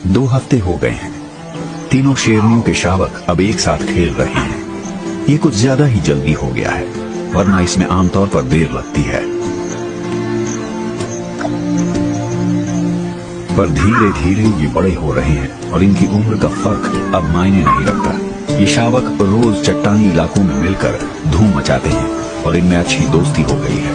2 हफ्ते हो गए हैं। तीनों शेरनियों के शावक अब एक साथ खेल रहे हैं। ये कुछ ज्यादा ही जल्दी हो गया है, वरना इसमें आमतौर पर देर लगती है। पर धीरे धीरे ये बड़े हो रहे हैं और इनकी उम्र का फर्क अब मायने नहीं रखता। ये शावक रोज चट्टानी इलाकों में मिलकर धूम मचाते हैं और इनमें अच्छी दोस्ती हो गई है।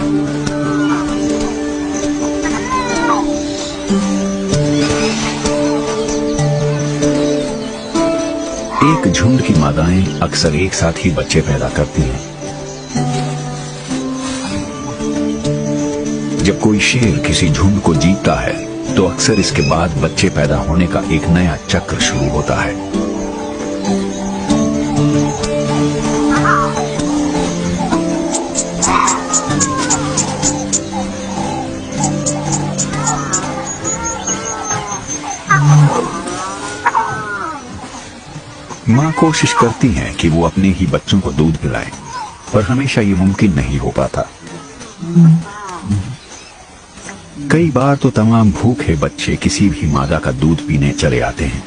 एक झुंड की मादाएं अक्सर एक साथ ही बच्चे पैदा करती हैं। जब कोई शेर किसी झुंड को जीतता है तो अक्सर इसके बाद बच्चे पैदा होने का एक नया चक्र शुरू होता है। माँ कोशिश करती है कि वो अपने ही बच्चों को दूध पिलाए, पर हमेशा ये मुमकिन नहीं हो पाता। कई बार तो तमाम भूखे बच्चे किसी भी मादा का दूध पीने चले आते हैं।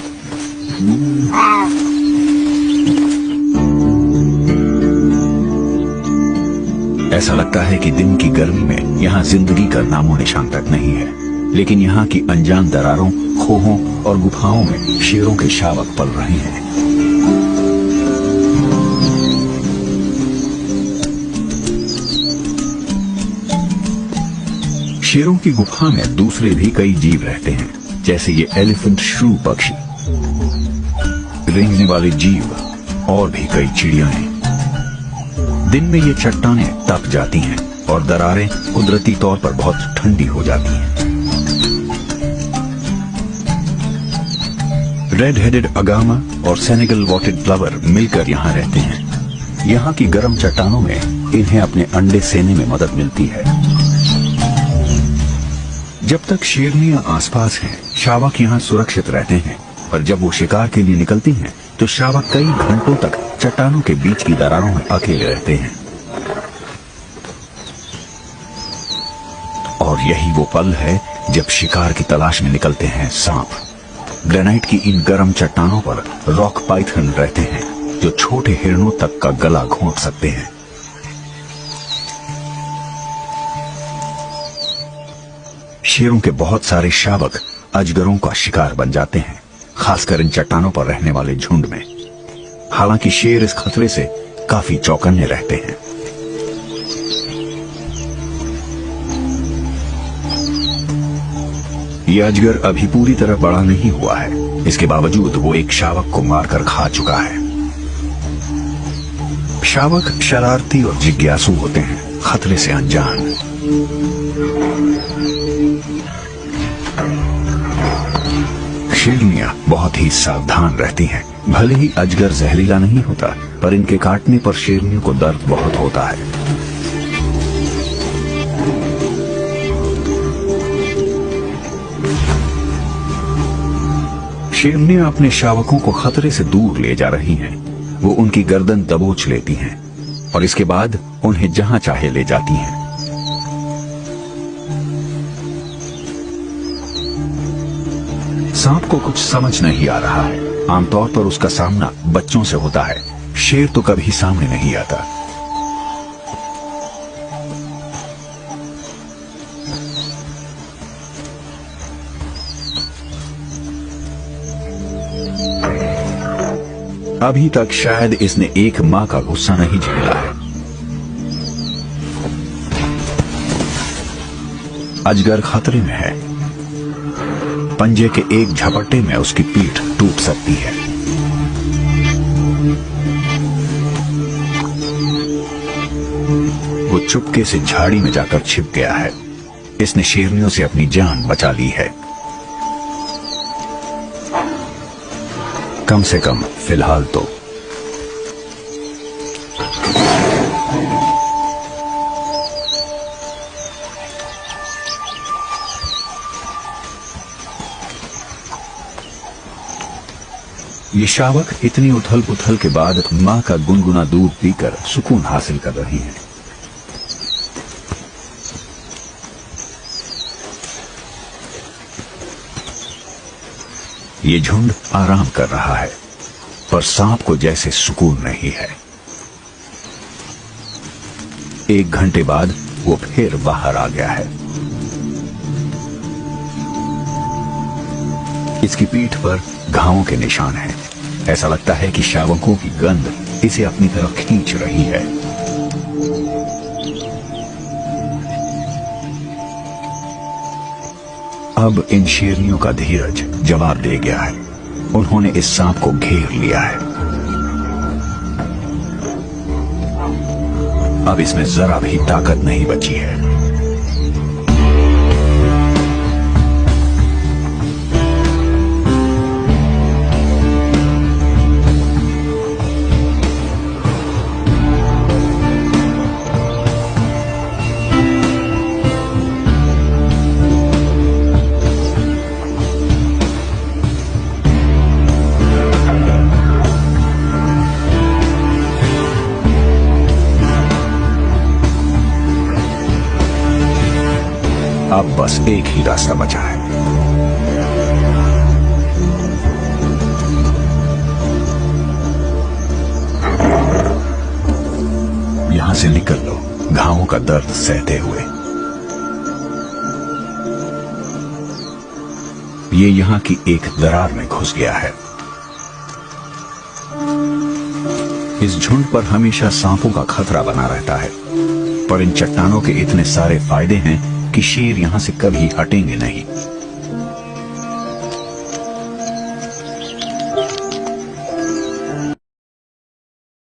ऐसा लगता है कि दिन की गर्मी में यहाँ जिंदगी का नामो निशान तक नहीं है, लेकिन यहाँ की अनजान दरारों, खोहों और गुफाओं में शेरों के शावक पल रहे हैं। शेरों की गुफा में दूसरे भी कई जीव रहते हैं, जैसे ये एलिफेंट श्रू पक्षी, रेंगने वाले जीव और भी कई चिड़ियाएं। दिन में ये चट्टानें तप जाती हैं और दरारें कुदरती तौर पर बहुत ठंडी हो जाती हैं। रेड हेडेड अगामा और सेनेगल वॉटेड फ्लावर मिलकर यहाँ रहते हैं। यहाँ की गर्म चट्टानों में इन्हें अपने अंडे सेने में मदद मिलती है। जब तक शेरनियां आसपास हैं, शावक यहाँ सुरक्षित रहते हैं, पर जब वो शिकार के लिए निकलती हैं, तो शावक कई घंटों तक चट्टानों के बीच की दरारों में अकेले रहते हैं। और यही वो पल है जब शिकार की तलाश में निकलते हैं सांप। ग्रेनाइट की इन गर्म चट्टानों पर रॉक पाइथन रहते हैं, जो छोटे हिरणों तक का गला घोंट सकते हैं। शेरों के बहुत सारे शावक अजगरों का शिकार बन जाते हैं, खासकर इन चट्टानों पर रहने वाले झुंड में। हालांकि शेर इस खतरे से काफी चौकन्ने रहते हैं। यह अजगर अभी पूरी तरह बड़ा नहीं हुआ है, इसके बावजूद वो एक शावक को मारकर खा चुका है। शावक शरारती और जिज्ञासु होते हैं, खतरे से अनजान। शेरनियां बहुत ही सावधान रहती हैं। भले ही अजगर जहरीला नहीं होता, पर इनके काटने पर शेरनियों को दर्द बहुत होता है। शेरनियां अपने शावकों को खतरे से दूर ले जा रही हैं। वो उनकी गर्दन दबोच लेती हैं और इसके बाद उन्हें जहां चाहे ले जाती हैं। सांप को कुछ समझ नहीं आ रहा है। आमतौर पर उसका सामना बच्चों से होता है। शेर तो कभी सामने नहीं आता। अभी तक शायद इसने एक मां का गुस्सा नहीं झेला है। अजगर खतरे में है। पंजे के एक झपट्टे में उसकी पीठ टूट सकती है। वो चुपके से झाड़ी में जाकर छिप गया है। इसने शेरनियों से अपनी जान बचा ली है, कम से कम फिलहाल तो। ये शावक इतनी उथल पुथल के बाद मां का गुनगुना दूध पीकर सुकून हासिल कर रही हैं। ये झुंड आराम कर रहा है, पर सांप को जैसे सुकून नहीं है। 1 घंटे बाद वो फिर बाहर आ गया है। इसकी पीठ पर घावों के निशान हैं। ऐसा लगता है कि शावकों की गंध इसे अपनी तरफ खींच रही है। अब इन शेरनियों का धीरज जवाब दे गया है। उन्होंने इस सांप को घेर लिया है। अब इसमें जरा भी ताकत नहीं बची है। अब बस एक ही रास्ता बचा है। यहां से निकल लो, घावों का दर्द सहते हुए। ये यहां की एक दरार में घुस गया है। इस झुंड पर हमेशा सांपों का खतरा बना रहता है, पर इन चट्टानों के इतने सारे फायदे हैं कि शेर यहां से कभी हटेंगे नहीं।